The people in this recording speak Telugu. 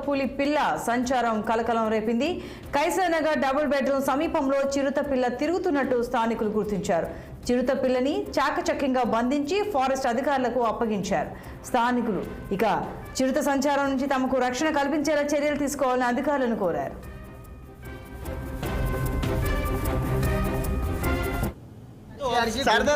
పులి పిల్ల సంచారం కలకలం రేపింది. కైసర్నగర్ డబుల్ బెడ్రూమ్ సమీపంలో చిరుత పిల్ల తిరుగుతున్నట్టు స్థానికులు గుర్తించారు. చిరుత పిల్లని చాకచక్యంగా బంధించి ఫారెస్ట్ అధికారులకు అప్పగించారు. స్థానికులు ఇక చిరుత సంచారం నుంచి తమకు రక్షణ కల్పించేలా చర్యలు తీసుకోవాలని అధికారులను కోరారు. సరదా